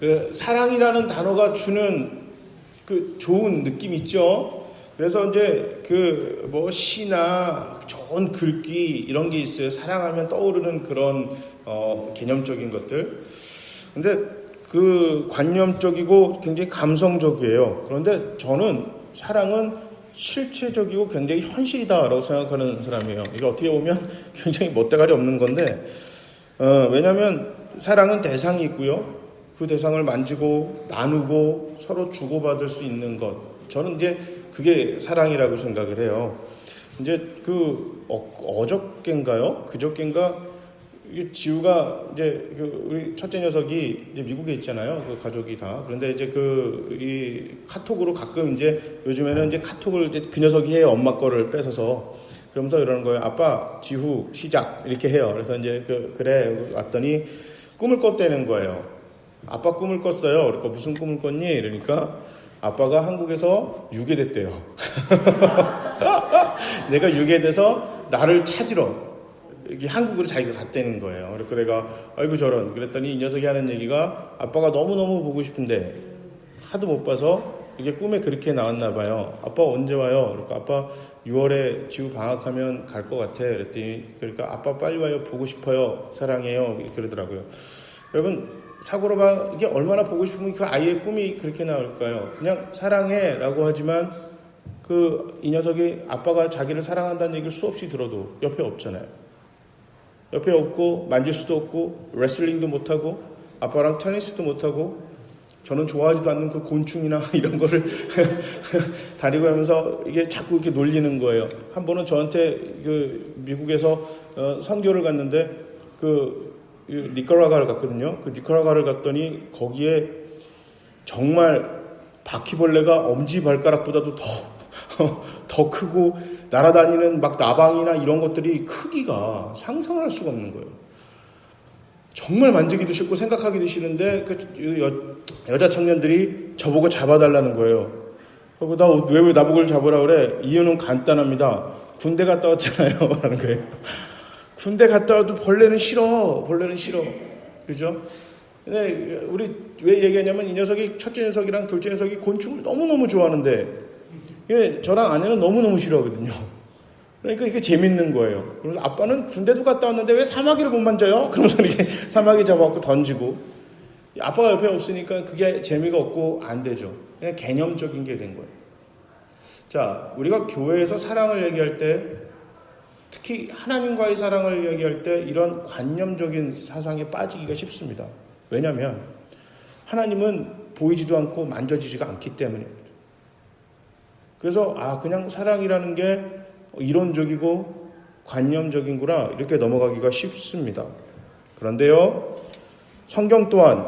그 사랑이라는 단어가 주는 그 좋은 느낌 있죠. 그래서 이제 그 뭐 시나 좋은 글귀 이런 게 있어요. 사랑하면 떠오르는 그런 개념적인 것들. 근데 그 관념적이고 굉장히 감성적이에요. 그런데 저는 사랑은 실체적이고 굉장히 현실이다라고 생각하는 사람이에요. 이게 어떻게 보면 굉장히 멋대가리 없는 건데, 왜냐하면 사랑은 대상이 있고요. 그 대상을 만지고 나누고 서로 주고받을 수 있는 것. 저는 이제 그게 사랑이라고 생각을 해요. 이제 그 어저께인가요? 그저께인가 지우가 이제 우리 첫째 녀석이 이제 미국에 있잖아요. 그 가족이 다. 그런데 이제 이 카톡으로 가끔 이제 요즘에는 이제 카톡을 이제 그 녀석이 해요. 엄마 거를 뺏어서. 그러면서 이러는 거예요. 아빠, 지후, 시작. 이렇게 해요. 그래서 이제 그래. 왔더니 꿈을 꿨다는 거예요. 아빠 꿈을 꿨어요. 그러니까 무슨 꿈을 꿨니? 이러니까 아빠가 한국에서 유괴됐대요. 내가 유괴돼서 나를 찾으러 여기 한국으로 자기가 갔다는 거예요. 그래서 내가 아이고 저런 그랬더니 이 녀석이 하는 얘기가 아빠가 너무너무 보고 싶은데 하도 못 봐서 이게 꿈에 그렇게 나왔나 봐요. 아빠 언제 와요? 그러니까 아빠 6월에 지우 방학하면 갈 것 같아. 그랬더니 그러니까 아빠 빨리 와요. 보고 싶어요. 사랑해요. 그러더라고요. 여러분 사고로 봐 이게 얼마나 보고 싶으면 그 아이의 꿈이 그렇게 나올까요? 그냥 사랑해 라고 하지만 이 녀석이 아빠가 자기를 사랑한다는 얘기를 수없이 들어도 옆에 없잖아요. 옆에 없고 만질 수도 없고 레슬링도 못하고 아빠랑 테니스도 못하고 저는 좋아하지도 않는 그 곤충이나 이런 거를 다리고 하면서 이게 자꾸 이렇게 놀리는 거예요. 한 번은 저한테 미국에서 선교를 갔는데 니카라과를 갔거든요. 그 니카라과를 갔더니 거기에 정말 바퀴벌레가 엄지발가락보다도 더 크고 날아다니는 막 나방이나 이런 것들이 크기가 상상을 할 수가 없는 거예요. 정말 만지기도 싫고 생각하기도 싫은데 여자 청년들이 저보고 잡아달라는 거예요. 그리고 왜 나보고 잡으라 그래? 이유는 간단합니다. 군대 갔다 왔잖아요. 라는 거예요. 군대 갔다 와도 벌레는 싫어. 그죠? 근데 우리 왜 얘기하냐면 이 녀석이 첫째 녀석이랑 둘째 녀석이 곤충을 너무너무 좋아하는데 저랑 아내는 너무너무 싫어하거든요. 그러니까 이게 재밌는 거예요. 그래서 아빠는 군대도 갔다 왔는데 왜 사마귀를 못 만져요? 그러면서 이렇게 사마귀 잡아갖고 던지고 아빠가 옆에 없으니까 그게 재미가 없고 안 되죠. 그냥 개념적인 게 된 거예요. 자, 우리가 교회에서 사랑을 얘기할 때 특히 하나님과의 사랑을 얘기할 때 이런 관념적인 사상에 빠지기가 쉽습니다. 왜냐하면 하나님은 보이지도 않고 만져지지가 않기 때문입니다. 그래서 그냥 사랑이라는 게 이론적이고 관념적인구나 이렇게 넘어가기가 쉽습니다. 그런데요, 성경 또한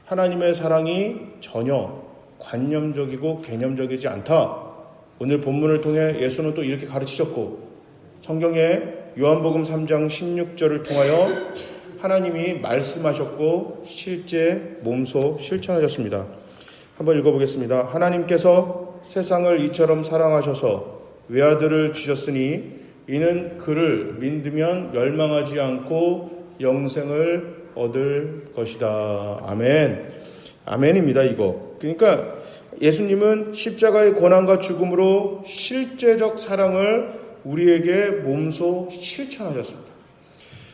하나님의 사랑이 전혀 관념적이고 개념적이지 않다. 오늘 본문을 통해 예수는 또 이렇게 가르치셨고 성경에 요한복음 3장 16절을 통하여 하나님이 말씀하셨고 실제 몸소 실천하셨습니다. 한번 읽어보겠습니다. 하나님께서 세상을 이처럼 사랑하셔서 외아들을 주셨으니 이는 그를 믿으면 멸망하지 않고 영생을 얻을 것이다. 아멘. 아멘입니다. 이거. 그러니까 예수님은 십자가의 고난과 죽음으로 실제적 사랑을 우리에게 몸소 실천하셨습니다.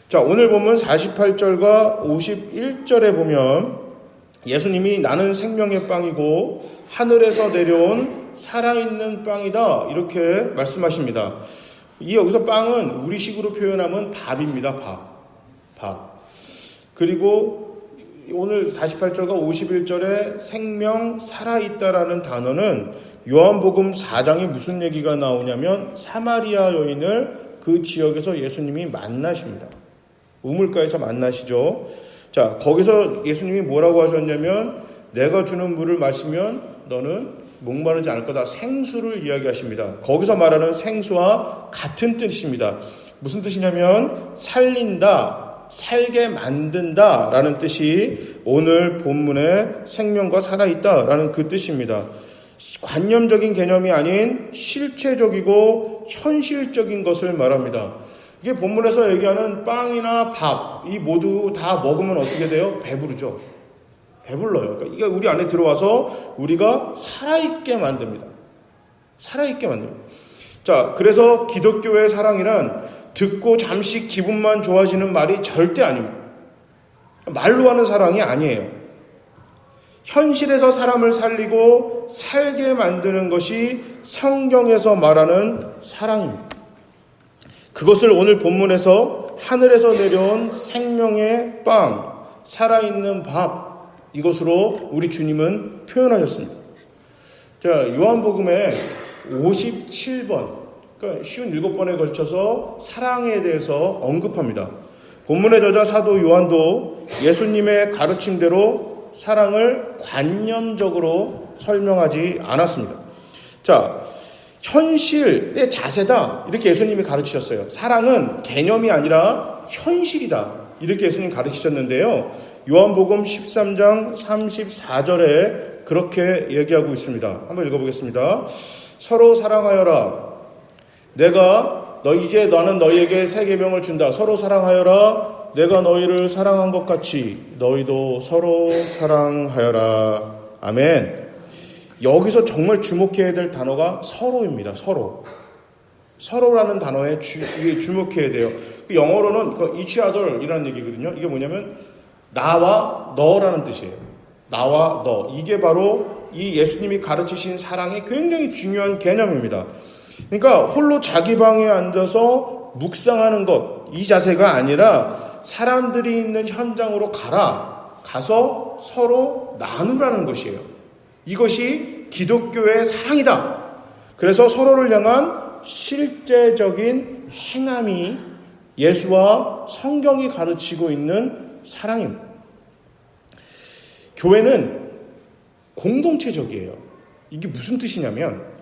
자, 오늘 보면 48절과 51절에 보면 예수님이 나는 생명의 빵이고 하늘에서 내려온 살아있는 빵이다 이렇게 말씀하십니다. 여기서 빵은 우리식으로 표현하면 밥입니다. 밥. 그리고 오늘 48절과 51절에 생명 살아있다라는 단어는 요한복음 4장에 무슨 얘기가 나오냐면 사마리아 여인을 그 지역에서 예수님이 만나십니다. 우물가에서 만나시죠. 자, 거기서 예수님이 뭐라고 하셨냐면 내가 주는 물을 마시면 너는 목마르지 않을 거다. 생수를 이야기하십니다. 거기서 말하는 생수와 같은 뜻입니다. 무슨 뜻이냐면 살린다, 살게 만든다 라는 뜻이 오늘 본문의 생명과 살아있다 라는 그 뜻입니다. 관념적인 개념이 아닌 실체적이고 현실적인 것을 말합니다. 이게 본문에서 얘기하는 빵이나 밥, 이 모두 다 먹으면 어떻게 돼요? 배부르죠. 배불러요. 그러니까 이게 우리 안에 들어와서 우리가 살아있게 만듭니다. 살아있게 만듭니다. 자, 그래서 기독교의 사랑이란 듣고 잠시 기분만 좋아지는 말이 절대 아닙니다. 말로 하는 사랑이 아니에요. 현실에서 사람을 살리고 살게 만드는 것이 성경에서 말하는 사랑입니다. 그것을 오늘 본문에서 하늘에서 내려온 생명의 빵, 살아있는 밥, 이것으로 우리 주님은 표현하셨습니다. 자, 요한복음에 57번, 그러니까 57번에 걸쳐서 사랑에 대해서 언급합니다. 본문의 저자 사도 요한도 예수님의 가르침대로 사랑을 관념적으로 설명하지 않았습니다. 자, 현실의 자세다, 이렇게 예수님이 가르치셨어요. 사랑은 개념이 아니라 현실이다, 이렇게 예수님 가르치셨는데요. 요한복음 13장 34절에 그렇게 얘기하고 있습니다. 한번 읽어보겠습니다. 서로 사랑하여라. 내가 이제 나는 너희에게 새 계명을 준다. 서로 사랑하여라. 내가 너희를 사랑한 것 같이 너희도 서로 사랑하여라. 아멘. 여기서 정말 주목해야 될 단어가 서로입니다. 서로. 서로라는 단어에 주목해야 돼요. 영어로는 each other이라는 얘기거든요. 이게 뭐냐면 나와 너라는 뜻이에요. 나와 너. 이게 바로 이 예수님이 가르치신 사랑의 굉장히 중요한 개념입니다. 그러니까 홀로 자기 방에 앉아서 묵상하는 것, 이 자세가 아니라 사람들이 있는 현장으로 가서 서로 나누라는 것이에요. 이것이 기독교의 사랑이다. 그래서 서로를 향한 실제적인 행함이 예수와 성경이 가르치고 있는 사랑입니다. 교회는 공동체적이에요. 이게 무슨 뜻이냐면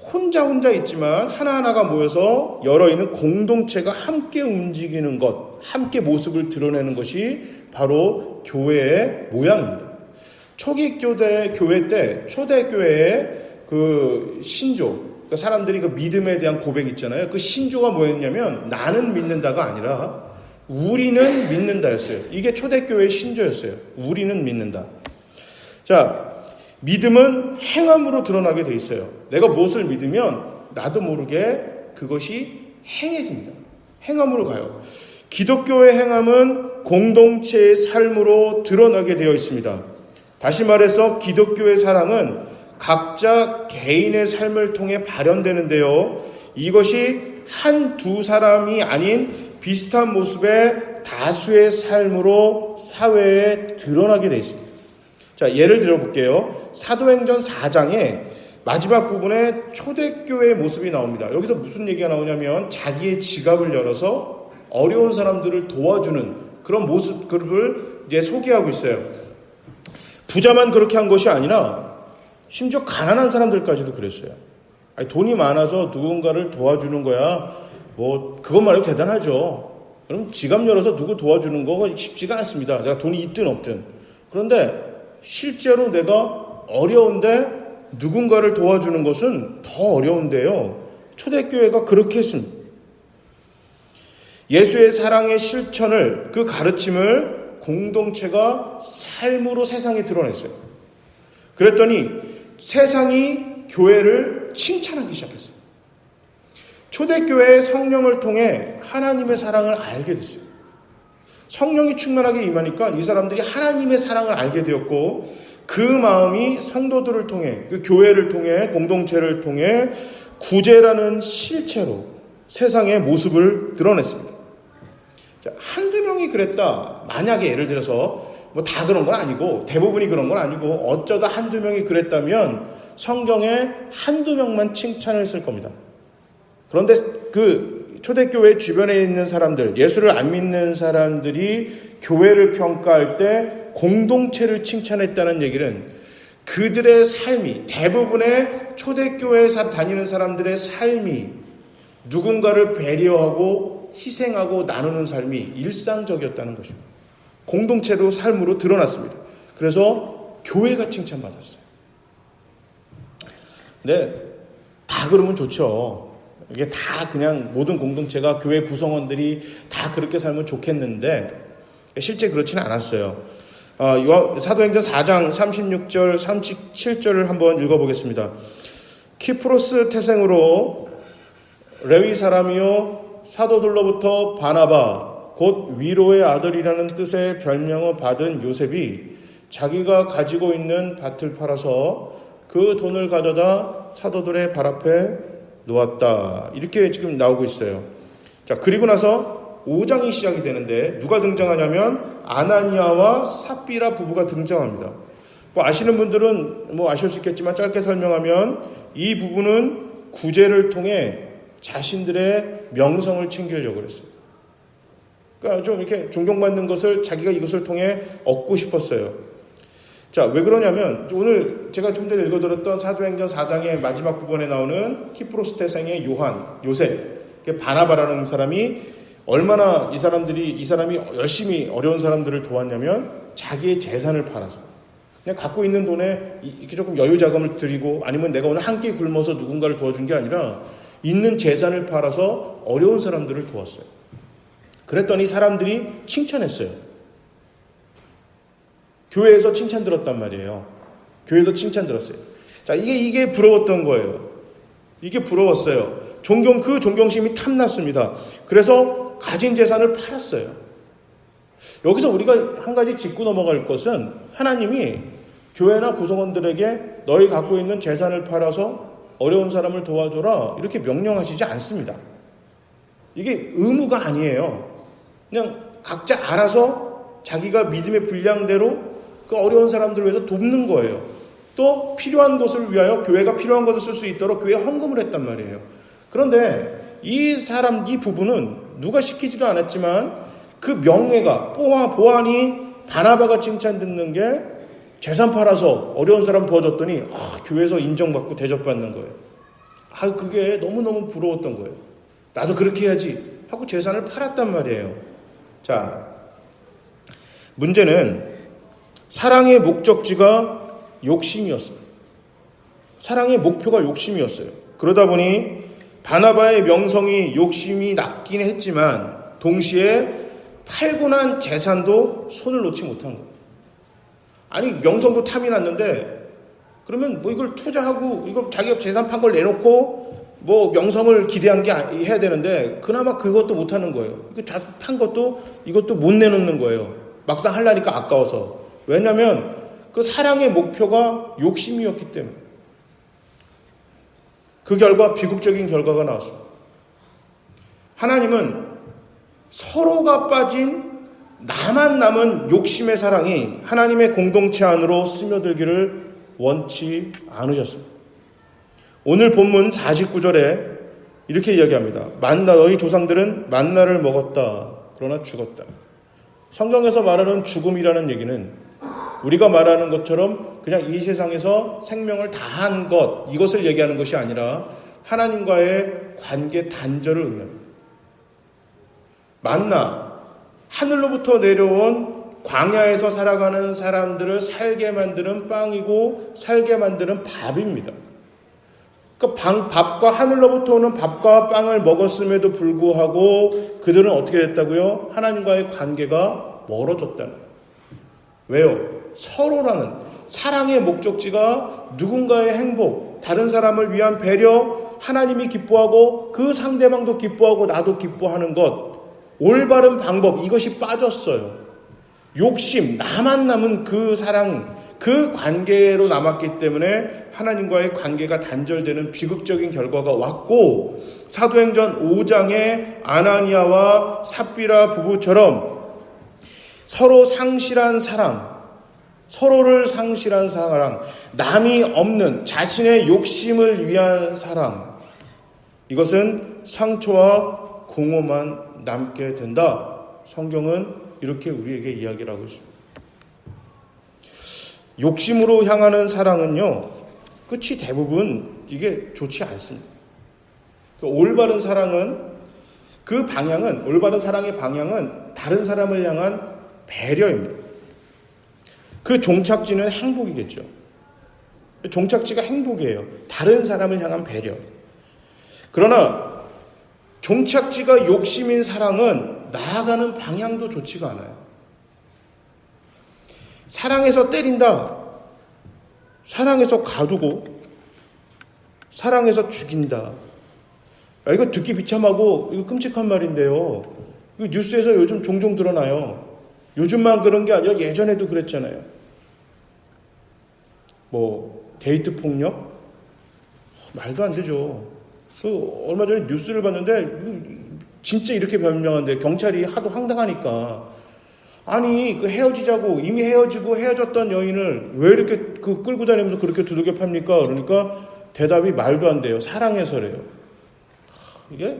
혼자 있지만 하나하나가 모여서 여러 있는 공동체가 함께 움직이는 것, 함께 모습을 드러내는 것이 바로 교회의 모양입니다. 초기 교회 때 초대교회의 그 신조, 그러니까 사람들이 그 믿음에 대한 고백 있잖아요. 그 신조가 뭐였냐면 나는 믿는다가 아니라 우리는 믿는다였어요. 이게 초대교회의 신조였어요. 우리는 믿는다. 자, 믿음은 행함으로 드러나게 돼 있어요. 내가 무엇을 믿으면 나도 모르게 그것이 행해집니다. 행함으로 가요. 기독교의 행함은 공동체의 삶으로 드러나게 되어 있습니다. 다시 말해서 기독교의 사랑은 각자 개인의 삶을 통해 발현되는데요. 이것이 한두 사람이 아닌 비슷한 모습의 다수의 삶으로 사회에 드러나게 되어 있습니다. 자, 예를 들어볼게요. 사도행전 4장에 마지막 부분에 초대교회의 모습이 나옵니다. 여기서 무슨 얘기가 나오냐면 자기의 지갑을 열어서 어려운 사람들을 도와주는 그런 모습을 이제 소개하고 있어요. 부자만 그렇게 한 것이 아니라 심지어 가난한 사람들까지도 그랬어요. 아니, 돈이 많아서 누군가를 도와주는 거야. 그것만 해도 대단하죠. 그럼 지갑 열어서 누구 도와주는 거가 쉽지가 않습니다. 내가 돈이 있든 없든. 그런데 실제로 내가 어려운데 누군가를 도와주는 것은 더 어려운데요. 초대교회가 그렇게 했습니다. 예수의 사랑의 실천을, 그 가르침을 공동체가 삶으로 세상에 드러냈어요. 그랬더니 세상이 교회를 칭찬하기 시작했어요. 초대교회의 성령을 통해 하나님의 사랑을 알게 됐어요. 성령이 충만하게 임하니까 이 사람들이 하나님의 사랑을 알게 되었고 그 마음이 성도들을 통해, 그 교회를 통해, 공동체를 통해 구제라는 실체로 세상의 모습을 드러냈습니다. 자, 한두 명이 그랬다. 만약에 예를 들어서 다 그런 건 아니고 대부분이 그런 건 아니고 어쩌다 한두 명이 그랬다면 성경에 한두 명만 칭찬을 했을 겁니다. 그런데 그 초대교회 주변에 있는 사람들, 예수를 안 믿는 사람들이 교회를 평가할 때 공동체를 칭찬했다는 얘기는 그들의 삶이, 대부분의 초대교회에 다니는 사람들의 삶이 누군가를 배려하고 희생하고 나누는 삶이 일상적이었다는 것입니다. 공동체로 삶으로 드러났습니다. 그래서 교회가 칭찬받았어요. 근데 다 그러면 좋죠. 이게 다 그냥 모든 공동체가 교회 구성원들이 다 그렇게 살면 좋겠는데 실제 그렇지는 않았어요. 사도행전 4장 36절 37절을 한번 읽어보겠습니다. 키프로스 태생으로 레위 사람이요 사도들로부터 바나바 곧 위로의 아들이라는 뜻의 별명을 받은 요셉이 자기가 가지고 있는 밭을 팔아서 그 돈을 가져다 사도들의 발 앞에 놓았다. 이렇게 지금 나오고 있어요. 자, 그리고 나서 5장이 시작이 되는데 누가 등장하냐면 아나니아와 삽비라 부부가 등장합니다. 아시는 분들은 아실 수 있겠지만 짧게 설명하면 이 부부는 구제를 통해 자신들의 명성을 챙기려고 그랬어요. 그러니까 좀 이렇게 존경받는 것을 자기가 이것을 통해 얻고 싶었어요. 자, 왜 그러냐면 오늘 제가 좀 전에 읽어드렸던 사도행전 4장의 마지막 부분에 나오는 키프로스 태생의 요셉, 바나바라는 사람이 얼마나 이 사람이 열심히 어려운 사람들을 도왔냐면 자기의 재산을 팔아서 그냥 갖고 있는 돈에 이렇게 조금 여유 자금을 드리고 아니면 내가 오늘 한 끼 굶어서 누군가를 도와준 게 아니라 있는 재산을 팔아서 어려운 사람들을 도왔어요. 그랬더니 사람들이 칭찬했어요. 교회에서 칭찬 들었단 말이에요. 교회에서 칭찬 들었어요. 자, 이게 부러웠던 거예요. 이게 부러웠어요. 그 존경심이 탐났습니다. 그래서 가진 재산을 팔았어요. 여기서 우리가 한 가지 짚고 넘어갈 것은 하나님이 교회나 구성원들에게 너희 갖고 있는 재산을 팔아서 어려운 사람을 도와줘라 이렇게 명령하시지 않습니다. 이게 의무가 아니에요. 그냥 각자 알아서 자기가 믿음의 분량대로 그 어려운 사람들을 위해서 돕는 거예요. 또 필요한 것을 위하여 교회가 필요한 것을 쓸 수 있도록 교회에 헌금을 했단 말이에요. 그런데 이 부부는 누가 시키지도 않았지만 그 명예가 보안이 바나바가 칭찬 듣는 게 재산 팔아서 어려운 사람 도와줬더니 교회에서 인정받고 대접받는 거예요. 그게 너무너무 부러웠던 거예요. 나도 그렇게 해야지 하고 재산을 팔았단 말이에요. 자, 문제는 사랑의 목적지가 욕심이었어요. 사랑의 목표가 욕심이었어요. 그러다 보니 바나바의 명성이 욕심이 났긴 했지만 동시에 팔고 난 재산도 손을 놓지 못한 거예요. 아니, 명성도 탐이 났는데 그러면 이걸 투자하고 이거 자기가 재산 판 걸 내놓고 명성을 기대한 게 해야 되는데 그나마 그것도 못하는 거예요. 이거 판 것도 이것도 못 내놓는 거예요. 막상 하려니까 아까워서. 왜냐하면 그 사랑의 목표가 욕심이었기 때문에. 그 결과 비극적인 결과가 나왔습니다. 하나님은 서로가 빠진 나만 남은 욕심의 사랑이 하나님의 공동체 안으로 스며들기를 원치 않으셨습니다. 오늘 본문 49절에 이렇게 이야기합니다. 너희 조상들은 만나를 먹었다. 그러나 죽었다. 성경에서 말하는 죽음이라는 얘기는 우리가 말하는 것처럼 그냥 이 세상에서 생명을 다한 것, 이것을 얘기하는 것이 아니라 하나님과의 관계 단절을 의미합니다. 만나, 하늘로부터 내려온 광야에서 살아가는 사람들을 살게 만드는 빵이고 살게 만드는 밥입니다. 밥과 하늘로부터 오는 밥과 빵을 먹었음에도 불구하고 그들은 어떻게 됐다고요? 하나님과의 관계가 멀어졌다는 거예요. 왜요? 서로라는 사랑의 목적지가 누군가의 행복, 다른 사람을 위한 배려, 하나님이 기뻐하고 그 상대방도 기뻐하고 나도 기뻐하는 것, 올바른 방법, 이것이 빠졌어요. 욕심, 나만 남은 그 사랑, 그 관계로 남았기 때문에 하나님과의 관계가 단절되는 비극적인 결과가 왔고, 사도행전 5장의 아나니아와 삽비라 부부처럼 서로 상실한 사랑, 서로를 상실한 사랑, 남이 없는 자신의 욕심을 위한 사랑, 이것은 상처와 공허만 남게 된다. 성경은 이렇게 우리에게 이야기를 하고 있습니다. 욕심으로 향하는 사랑은요, 끝이 대부분 이게 좋지 않습니다. 올바른 사랑은 올바른 사랑의 방향은 다른 사람을 향한 배려입니다. 그 종착지는 행복이겠죠. 종착지가 행복이에요. 다른 사람을 향한 배려. 그러나 종착지가 욕심인 사랑은 나아가는 방향도 좋지가 않아요. 사랑해서 때린다. 사랑해서 가두고 사랑해서 죽인다. 이거 듣기 비참하고 이거 끔찍한 말인데요. 이거 뉴스에서 요즘 종종 드러나요. 요즘만 그런 게 아니라 예전에도 그랬잖아요. 뭐 데이트 폭력? 말도 안 되죠. 얼마 전에 뉴스를 봤는데 진짜 이렇게 변명한데 경찰이 하도 황당하니까 아니 그 헤어지자고 이미 헤어지고 헤어졌던 여인을 왜 이렇게 그 끌고 다니면서 그렇게 두들겨 팝니까? 그러니까 대답이 말도 안 돼요. 사랑해서래요. 이게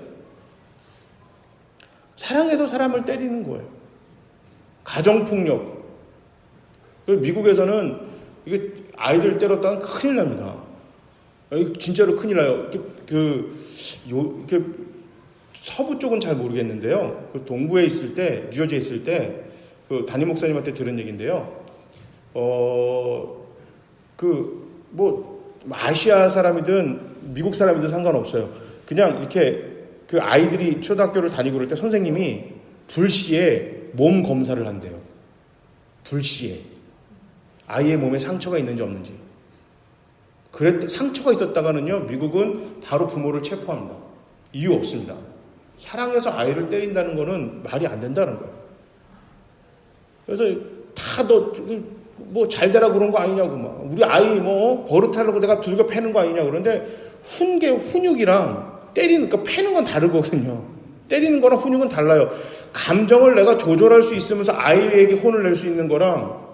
사랑해서 사람을 때리는 거예요. 가정폭력. 미국에서는 이게 아이들 때렸다면 큰일 납니다. 진짜로 큰일 나요. 이렇게 서부 쪽은 잘 모르겠는데요. 그 동부에 있을 때, 뉴저지에 있을 때, 그 담임 목사님한테 들은 얘기인데요. 아시아 사람이든 미국 사람이든 상관없어요. 그냥 이렇게 그 아이들이 초등학교를 다니고 그럴 때 선생님이 불시에 몸 검사를 한대요. 불시에. 아이의 몸에 상처가 있는지 없는지. 상처가 있었다가는요, 미국은 바로 부모를 체포합니다. 이유 없습니다. 사랑해서 아이를 때린다는 거는 말이 안 된다는 거예요. 그래서 다 너 잘 되라 그런 거 아니냐고 막 우리 아이 버릇하려고 내가 두들겨 패는 거 아니냐 그런데 훈육이랑 때리는 그러니까 패는 건 다르거든요. 때리는 거랑 훈육은 달라요. 감정을 내가 조절할 수 있으면서 아이에게 혼을 낼 수 있는 거랑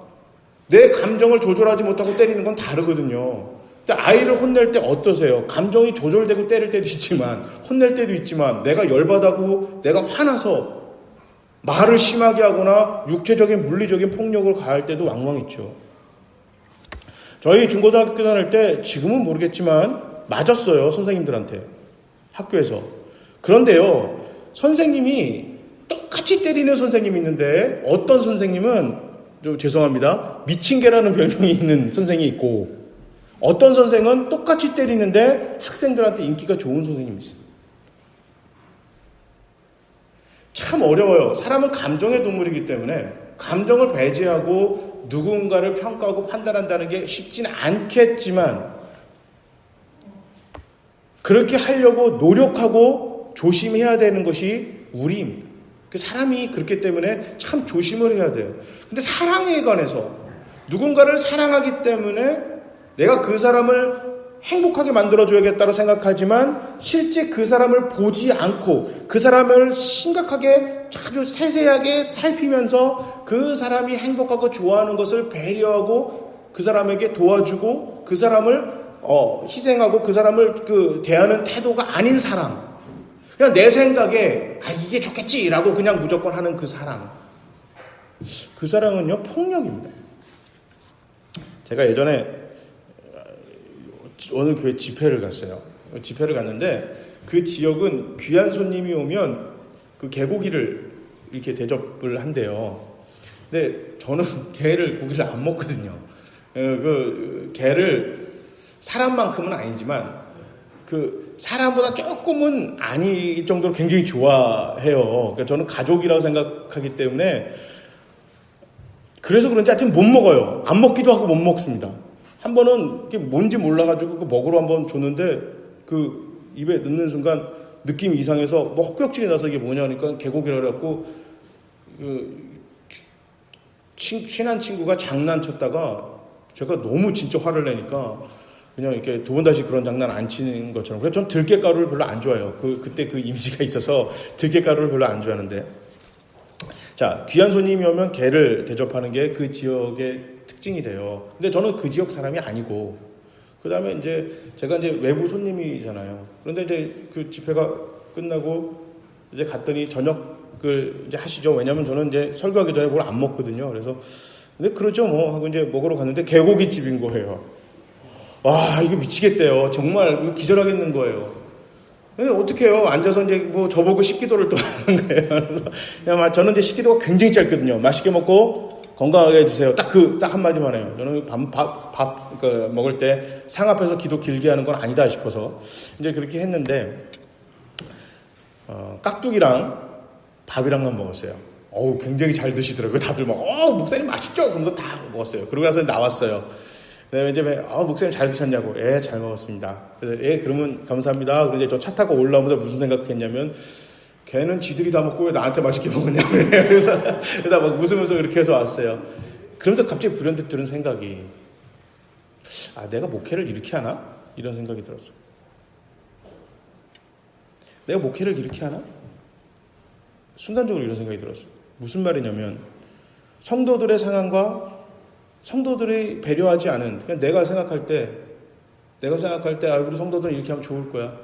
내 감정을 조절하지 못하고 때리는 건 다르거든요. 근데 아이를 혼낼 때 어떠세요? 감정이 조절되고 때릴 때도 있지만 혼낼 때도 있지만 내가 열받아고 내가 화나서 말을 심하게 하거나 육체적인 물리적인 폭력을 가할 때도 왕왕 있죠. 저희 중고등학교 다닐 때 지금은 모르겠지만 맞았어요. 선생님들한테. 학교에서. 그런데요. 선생님이 똑같이 때리는 선생님이 있는데 어떤 선생님은 좀 죄송합니다. 미친 개라는 별명이 있는 선생이 있고 어떤 선생은 똑같이 때리는데 학생들한테 인기가 좋은 선생님이 있어요. 참 어려워요. 사람은 감정의 동물이기 때문에 감정을 배제하고 누군가를 평가하고 판단한다는 게 쉽진 않겠지만 그렇게 하려고 노력하고 조심해야 되는 것이 우리입니다. 사람이 그렇기 때문에 참 조심을 해야 돼요. 근데 사랑에 관해서 누군가를 사랑하기 때문에 내가 그 사람을 행복하게 만들어줘야겠다고 생각하지만 실제 그 사람을 보지 않고 그 사람을 심각하게 아주 세세하게 살피면서 그 사람이 행복하고 좋아하는 것을 배려하고 그 사람에게 도와주고 그 사람을 희생하고 그 사람을 대하는 태도가 아닌 사랑. 그냥 내 생각에 이게 좋겠지라고 그냥 무조건 하는 그 사랑. 그 사랑은요 폭력입니다. 제가 예전에 어느 교회 집회를 갔어요. 집회를 갔는데 그 지역은 귀한 손님이 오면 그 개고기를 이렇게 대접을 한대요. 근데 저는 고기를 안 먹거든요. 그 개를 사람만큼은 아니지만 그 사람보다 조금은 아닐 정도로 굉장히 좋아해요. 그러니까 저는 가족이라고 생각하기 때문에 그래서 그런지 하여튼 못 먹어요. 안 먹기도 하고 못 먹습니다. 한 번은 이게 뭔지 몰라가지고 그 먹으러 한번 줬는데 그 입에 넣는 순간 느낌이 이상해서 헛격질이 나서 이게 뭐냐니까 개고기라 그래갖고 친한 친구가 장난쳤다가 제가 너무 진짜 화를 내니까 그냥 이렇게 두 번 다시 그런 장난 안 치는 것처럼. 그래서 전 들깨가루를 별로 안 좋아해요. 그때 그 이미지가 있어서 들깨가루를 별로 안 좋아하는데. 자, 귀한 손님이 오면 개를 대접하는 게 그 지역의 특징이래요. 근데 저는 그 지역 사람이 아니고, 그 다음에 이제 제가 이제 외부 손님이잖아요. 그런데 이제 그 집회가 끝나고 이제 갔더니 저녁을 이제 하시죠. 왜냐면 저는 이제 설교하기 전에 뭘 안 먹거든요. 그래서, 근데 그러죠 뭐 하고 이제 먹으러 갔는데 개고기 집인 거예요. 와, 이거 미치겠대요. 정말 기절하겠는 거예요. 근데 어떡해요? 앉아서 이제 저보고 식기도를 또 하는 거예요. 그래서 그냥 저는 이제 식기도가 굉장히 짧거든요. 맛있게 먹고 건강하게 해주세요. 딱 한마디만 해요. 저는 밥 먹을 때 상 앞에서 기도 길게 하는 건 아니다 싶어서 이제 그렇게 했는데, 깍두기랑 밥이랑만 먹었어요. 굉장히 잘 드시더라고요. 다들 막, 목사님 맛있죠? 그런 거 다 먹었어요. 그러고 나서 나왔어요. 그 다음에 이제, 목사님 잘 드셨냐고. 잘 먹었습니다. 그래서, 그러면 감사합니다. 그래서 저 차 타고 올라오면서 무슨 생각했냐면, 걔는 지들이 다 먹고 왜 나한테 맛있게 먹었냐고. 그래서 막 웃으면서 그렇게 해서 왔어요. 그러면서 갑자기 불현듯 들은 생각이, 내가 목회를 이렇게 하나? 이런 생각이 들었어요. 내가 목회를 이렇게 하나? 순간적으로 이런 생각이 들었어요. 무슨 말이냐면 성도들의 상황과 성도들이 배려하지 않은, 그냥 내가 생각할 때 우리 성도들은 이렇게 하면 좋을 거야.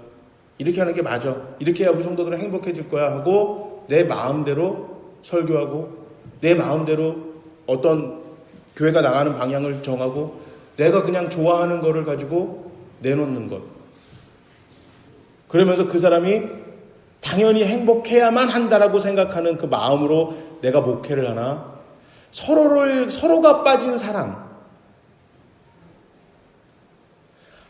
이렇게 하는 게 맞아. 이렇게 해야 우리 성도들은 행복해질 거야 하고 내 마음대로 설교하고 내 마음대로 어떤 교회가 나가는 방향을 정하고 내가 그냥 좋아하는 거를 가지고 내놓는 것. 그러면서 그 사람이 당연히 행복해야만 한다라고 생각하는 그 마음으로 내가 목회를 하나? 서로가 빠진 사랑.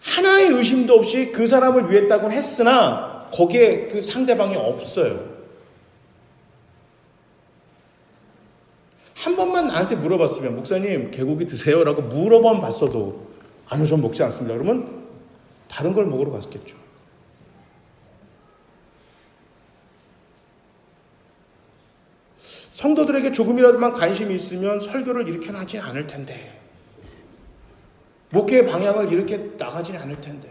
하나의 의심도 없이 그 사람을 위했다고는 했으나 거기에 그 상대방이 없어요. 한 번만 나한테 물어봤으면 목사님 개고기 드세요? 라고 물어만 봤어도 아니요 전 먹지 않습니다. 그러면 다른 걸 먹으러 갔겠죠. 성도들에게 조금이라도만 관심이 있으면 설교를 이렇게 하지 않을 텐데 목회의 방향을 이렇게 나가지 않을 텐데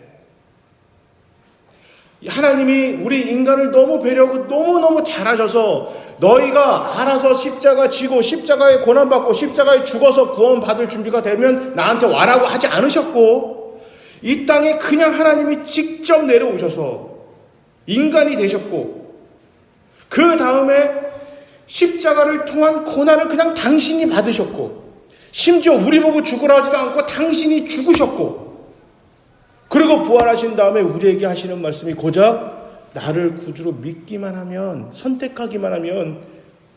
하나님이 우리 인간을 너무 배려하고 너무너무 잘하셔서 너희가 알아서 십자가 지고 십자가에 고난받고 십자가에 죽어서 구원받을 준비가 되면 나한테 와라고 하지 않으셨고 이 땅에 그냥 하나님이 직접 내려오셔서 인간이 되셨고 그 다음에 십자가를 통한 고난을 그냥 당신이 받으셨고 심지어 우리 보고 죽으라 하지도 않고 당신이 죽으셨고 그리고 부활하신 다음에 우리에게 하시는 말씀이 고작 나를 구주로 믿기만 하면 선택하기만 하면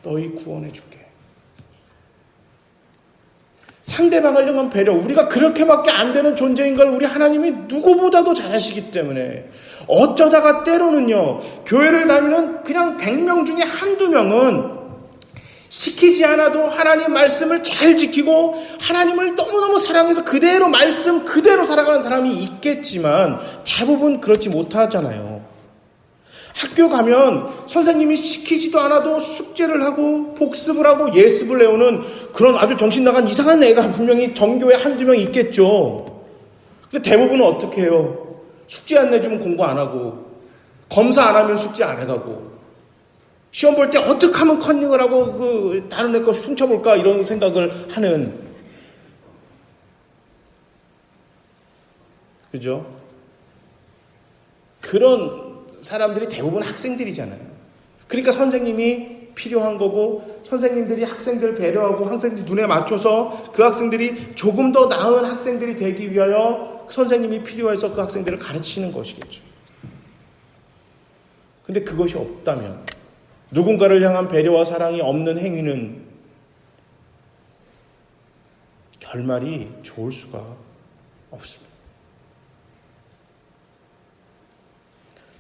너희 구원해 줄게. 상대방을 향한 배려 우리가 그렇게밖에 안 되는 존재인 걸 우리 하나님이 누구보다도 잘하시기 때문에 어쩌다가 때로는요 교회를 다니는 그냥 100명 중에 한두 명은 시키지 않아도 하나님 말씀을 잘 지키고 하나님을 너무너무 사랑해서 그대로 말씀 그대로 살아가는 사람이 있겠지만 대부분 그렇지 못하잖아요. 학교 가면 선생님이 시키지도 않아도 숙제를 하고 복습을 하고 예습을 해오는 그런 아주 정신 나간 이상한 애가 분명히 전교에 한두 명 있겠죠. 근데 대부분은 어떻게 해요? 숙제 안 내주면 공부 안 하고 검사 안 하면 숙제 안 해가고 시험 볼 때 어떻게 하면 컨닝을 하고 다른 애 거 훔쳐볼까 이런 생각을 하는 그죠? 그런 사람들이 대부분 학생들이잖아요. 그러니까 선생님이 필요한 거고 선생님들이 학생들 배려하고 학생들 눈에 맞춰서 그 학생들이 조금 더 나은 학생들이 되기 위하여 선생님이 필요해서 그 학생들을 가르치는 것이겠죠. 근데 그것이 없다면 누군가를 향한 배려와 사랑이 없는 행위는 결말이 좋을 수가 없습니다.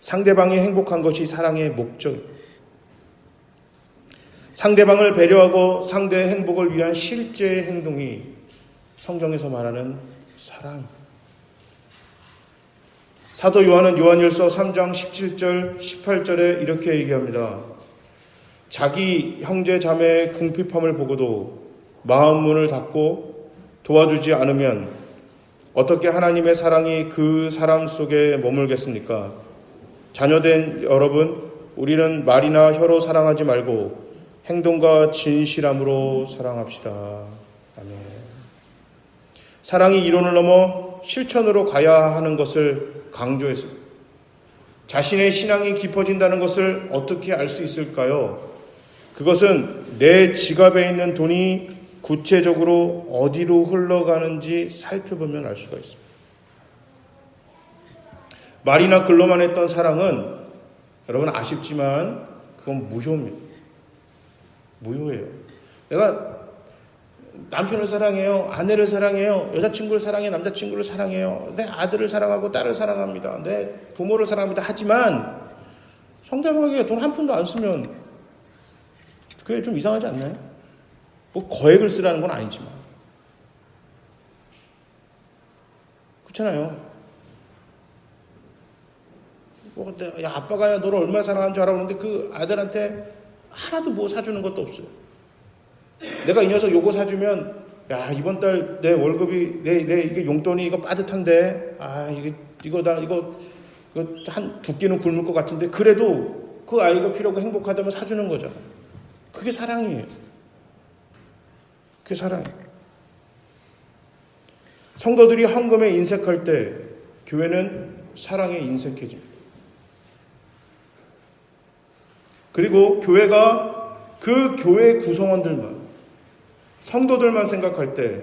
상대방이 행복한 것이 사랑의 목적입니다. 상대방을 배려하고 상대의 행복을 위한 실제 행동이 성경에서 말하는 사랑입니다. 사도 요한은 요한일서 3장 17절 18절에 이렇게 얘기합니다. 자기 형제 자매의 궁핍함을 보고도 마음 문을 닫고 도와주지 않으면 어떻게 하나님의 사랑이 그 사람 속에 머물겠습니까? 자녀된 여러분, 우리는 말이나 혀로 사랑하지 말고 행동과 진실함으로 사랑합시다. 아멘. 사랑이 이론을 넘어 실천으로 가야 하는 것을 강조했습니다. 자신의 신앙이 깊어진다는 것을 어떻게 알 수 있을까요? 그것은 내 지갑에 있는 돈이 구체적으로 어디로 흘러가는지 살펴보면 알 수가 있습니다. 말이나 글로만 했던 사랑은 여러분 아쉽지만 그건 무효입니다. 무효예요. 내가 남편을 사랑해요. 아내를 사랑해요. 여자친구를 사랑해요. 남자친구를 사랑해요. 내 아들을 사랑하고 딸을 사랑합니다. 내 부모를 사랑합니다. 하지만 상대방에게 돈 한 푼도 안 쓰면 그게 좀 이상하지 않나요? 뭐 거액을 쓰라는 건 아니지만. 그렇잖아요. 뭐, 야, 아빠가 너를 얼마나 사랑하는 줄 알아? 그러는데 그 아들한테 하나도 뭐 사주는 것도 없어요. 내가 이 녀석 요거 사주면, 야, 이번 달 내 월급이, 이게 용돈이 이거 빠듯한데, 이거 한 두 끼는 굶을 것 같은데, 그래도 그 아이가 필요하고 행복하다면 사주는 거잖아. 그게 사랑이에요. 그게 사랑이에요. 성도들이 헌금에 인색할 때, 교회는 사랑에 인색해집니다. 그리고 교회가 그 교회 구성원들만, 성도들만 생각할 때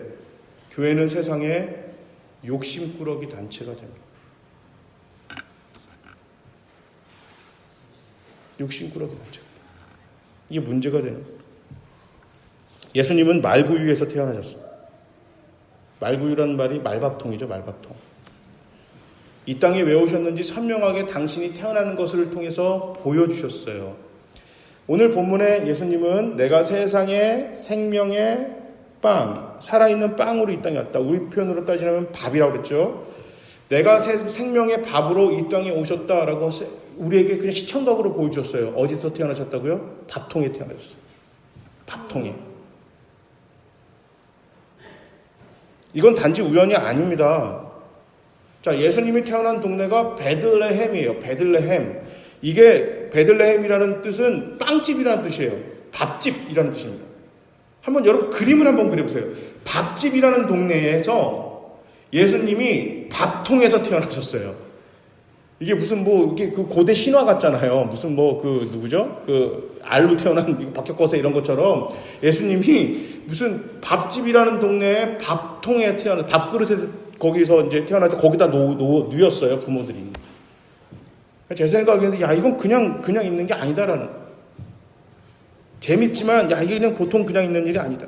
교회는 세상에 욕심꾸러기 단체가 됩니다. 욕심꾸러기 단체가. 이게 문제가 되는 거예요. 예수님은 말구유에서 태어나셨어요. 말구유라는 말이 말밥통이죠. 말밥통. 이 땅에 왜 오셨는지 선명하게 당신이 태어나는 것을 통해서 보여주셨어요. 오늘 본문에 예수님은 내가 세상의 생명의 빵, 살아있는 빵으로 이 땅에 왔다. 우리 표현으로 따지면 밥이라고 그랬죠. 내가 생명의 밥으로 이 땅에 오셨다라고 우리에게 그냥 시청각으로 보여주셨어요. 어디서 태어나셨다고요? 밥통에 태어나셨어요. 밥통에. 이건 단지 우연이 아닙니다. 자, 예수님이 태어난 동네가 베들레헴이에요. 베들레헴. 이게 베들레헴이라는 뜻은 빵집이라는 뜻이에요. 밥집이라는 뜻입니다. 한번 여러분 그림을 한번 그려보세요. 밥집이라는 동네에서 예수님이 밥통에서 태어나셨어요. 이게 무슨 뭐 이게 그 고대 신화 같잖아요. 무슨 뭐 그 누구죠? 그 알로 태어난 박혁거세 이런 것처럼 예수님이 무슨 밥집이라는 동네에 밥통에 태어나 밥그릇에 거기서 이제 태어날 때 거기다 누웠어요 부모들이. 제 생각에는 야 이건 그냥 있는 게 아니다라는. 재밌지만 야 이게 그냥 보통 그냥 있는 일이 아니다.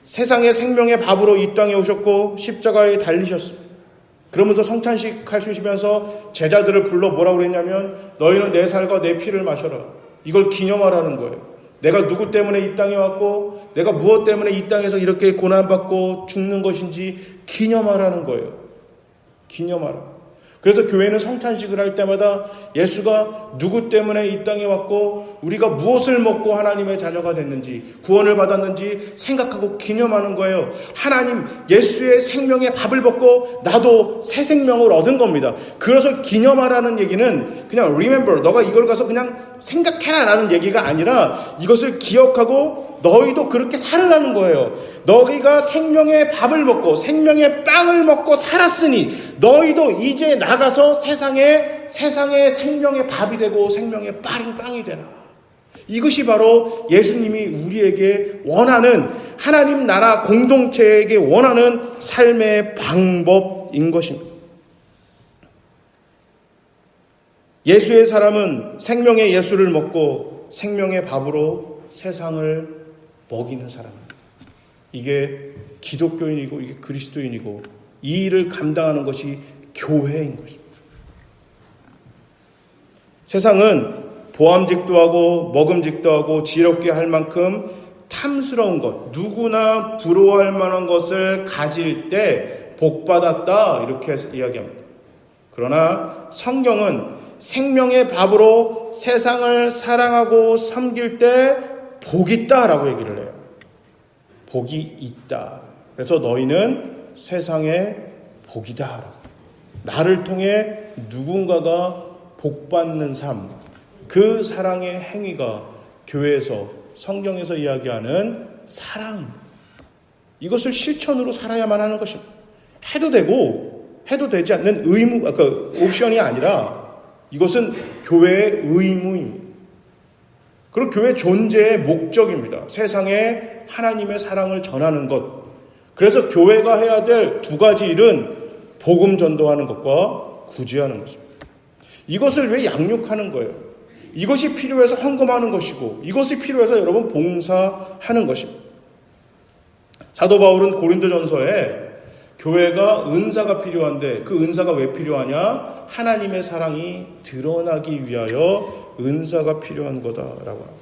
세상의 생명의 밥으로 이 땅에 오셨고 십자가에 달리셨어요. 그러면서 성찬식 하시면서 제자들을 불러 뭐라고 그랬냐면 너희는 내 살과 내 피를 마셔라. 이걸 기념하라는 거예요. 내가 누구 때문에 이 땅에 왔고 내가 무엇 때문에 이 땅에서 이렇게 고난받고 죽는 것인지 기념하라는 거예요. 기념하라. 그래서 교회는 성찬식을 할 때마다 예수가 누구 때문에 이 땅에 왔고 우리가 무엇을 먹고 하나님의 자녀가 됐는지 구원을 받았는지 생각하고 기념하는 거예요. 하나님 예수의 생명의 밥을 먹고 나도 새 생명을 얻은 겁니다. 그것을 기념하라는 얘기는 그냥 remember 너가 이걸 가서 그냥 생각해라 라는 얘기가 아니라 이것을 기억하고 너희도 그렇게 살으라는 거예요. 너희가 생명의 밥을 먹고 생명의 빵을 먹고 살았으니 너희도 이제 나가서 세상에 생명의 밥이 되고 생명의 빵이 되라. 이것이 바로 예수님이 우리에게 원하는 하나님 나라 공동체에게 원하는 삶의 방법인 것입니다. 예수의 사람은 생명의 예수를 먹고 생명의 밥으로 세상을 먹이는 사람입니다. 이게 기독교인이고 이게 그리스도인이고 이 일을 감당하는 것이 교회인 것입니다. 세상은 보암직도 하고 먹음직도 하고 지럽게 할 만큼 탐스러운 것, 누구나 부러워할 만한 것을 가질 때 복받았다 이렇게 이야기합니다. 그러나 성경은 생명의 밥으로 세상을 사랑하고 섬길 때 복이 있다라고 얘기를 해요. 복이 있다. 그래서 너희는 세상의 복이다. 나를 통해 누군가가 복받는 삶, 그 사랑의 행위가 교회에서 성경에서 이야기하는 사랑입니다. 이것을 실천으로 살아야만 하는 것입니다. 해도 되고 해도 되지 않는 의무, 옵션이 아니라 이것은 교회의 의무입니다. 그리고 교회 존재의 목적입니다. 세상에 하나님의 사랑을 전하는 것. 그래서 교회가 해야 될 두 가지 일은 복음 전도하는 것과 구제하는 것입니다. 이것을 왜 양육하는 거예요? 이것이 필요해서 헌금하는 것이고 이것이 필요해서 여러분 봉사하는 것입니다. 사도 바울은 고린도전서에 교회가 은사가 필요한데 그 은사가 왜 필요하냐? 하나님의 사랑이 드러나기 위하여 은사가 필요한 거다라고 합니다.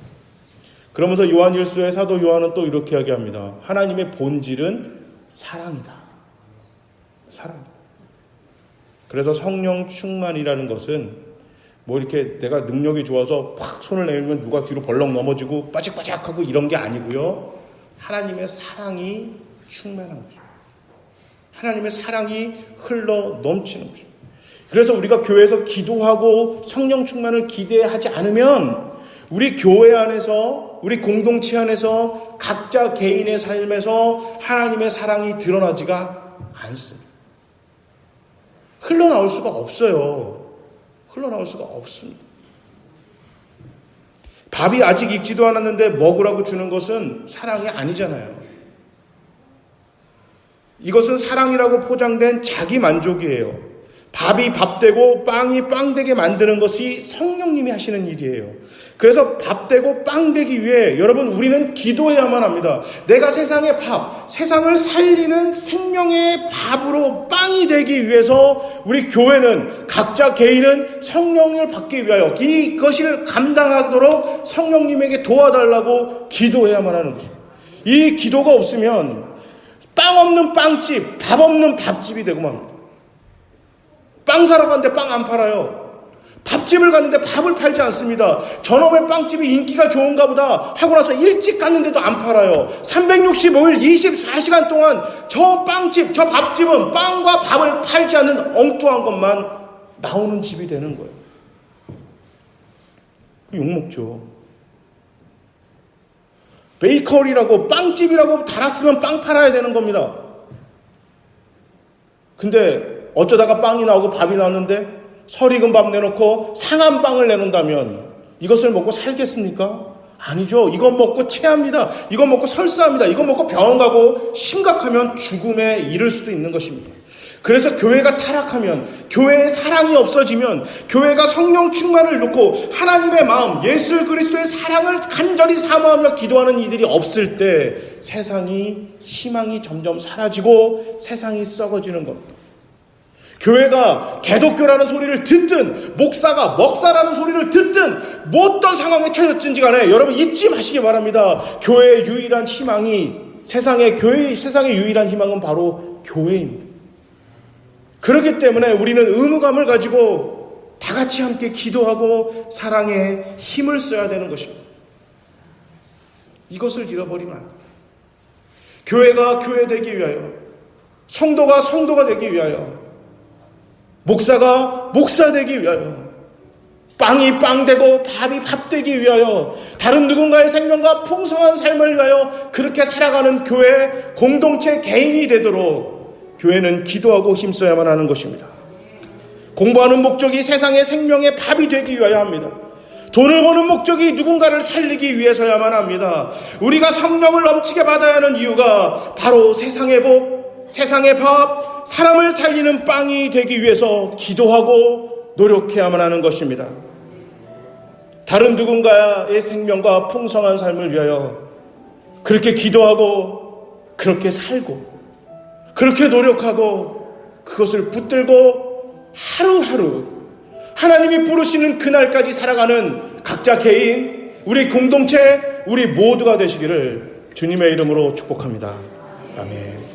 그러면서 요한일서의 사도 요한은 또 이렇게 이야기합니다. 하나님의 본질은 사랑이다. 사랑. 그래서 성령 충만이라는 것은 뭐 이렇게 내가 능력이 좋아서 팍 손을 내밀면 누가 뒤로 벌렁 넘어지고 빠직빠직하고 이런 게 아니고요. 하나님의 사랑이 충만한 거죠. 하나님의 사랑이 흘러 넘치는 거죠. 그래서 우리가 교회에서 기도하고 성령 충만을 기대하지 않으면 우리 교회 안에서, 우리 공동체 안에서, 각자 개인의 삶에서 하나님의 사랑이 드러나지가 않습니다. 흘러나올 수가 없어요. 흘러나올 수가 없습니다. 밥이 아직 익지도 않았는데 먹으라고 주는 것은 사랑이 아니잖아요. 이것은 사랑이라고 포장된 자기 만족이에요. 밥이 밥되고 빵이 빵되게 만드는 것이 성령님이 하시는 일이에요. 그래서 밥되고 빵되기 위해 여러분 우리는 기도해야만 합니다. 내가 세상의 밥, 세상을 살리는 생명의 밥으로 빵이 되기 위해서 우리 교회는 각자 개인은 성령을 받기 위하여 이것을 감당하도록 성령님에게 도와달라고 기도해야만 하는 것입니다. 이 기도가 없으면 빵 없는 빵집, 밥 없는 밥집이 되고 맙니다. 빵 사러 갔는데 빵 안 팔아요. 밥집을 갔는데 밥을 팔지 않습니다. 저놈의 빵집이 인기가 좋은가 보다 하고 나서 일찍 갔는데도 안 팔아요. 365일 24시간 동안 저 빵집, 저 밥집은 빵과 밥을 팔지 않는 엉뚱한 것만 나오는 집이 되는 거예요. 욕먹죠. 베이커리라고 빵집이라고 달았으면 빵 팔아야 되는 겁니다. 근데 어쩌다가 빵이 나오고 밥이 나왔는데 설익은 밥 내놓고 상한 빵을 내놓는다면 이것을 먹고 살겠습니까? 아니죠. 이건 먹고 체합니다. 이건 먹고 설사합니다. 이건 먹고 병원 가고 심각하면 죽음에 이를 수도 있는 것입니다. 그래서 교회가 타락하면, 교회의 사랑이 없어지면, 교회가 성령 충만을 놓고 하나님의 마음, 예수 그리스도의 사랑을 간절히 사모하며 기도하는 이들이 없을 때 세상이, 희망이 점점 사라지고 세상이 썩어지는 겁니다. 교회가 개독교라는 소리를 듣든 목사가 먹사라는 소리를 듣든 뭐 어떤 상황에 처해졌든지 간에 여러분 잊지 마시기 바랍니다. 교회의 유일한 희망이 세상의 유일한 희망은 바로 교회입니다. 그렇기 때문에 우리는 의무감을 가지고 다 같이 함께 기도하고 사랑에 힘을 써야 되는 것입니다. 이것을 잃어버리면 안 됩니다. 교회가 교회 되기 위하여, 성도가 성도가 되기 위하여, 목사가 목사 되기 위하여, 빵이 빵 되고 밥이 밥 되기 위하여, 다른 누군가의 생명과 풍성한 삶을 위하여 그렇게 살아가는 교회 공동체 개인이 되도록 교회는 기도하고 힘써야만 하는 것입니다. 공부하는 목적이 세상의 생명의 밥이 되기 위하여 합니다. 돈을 버는 목적이 누군가를 살리기 위해서야만 합니다. 우리가 성령을 넘치게 받아야 하는 이유가 바로 세상의 복, 세상의 밥, 사람을 살리는 빵이 되기 위해서 기도하고 노력해야만 하는 것입니다. 다른 누군가의 생명과 풍성한 삶을 위하여 그렇게 기도하고 그렇게 살고 그렇게 노력하고 그것을 붙들고 하루하루 하나님이 부르시는 그날까지 살아가는 각자 개인, 우리 공동체, 우리 모두가 되시기를 주님의 이름으로 축복합니다. 아멘.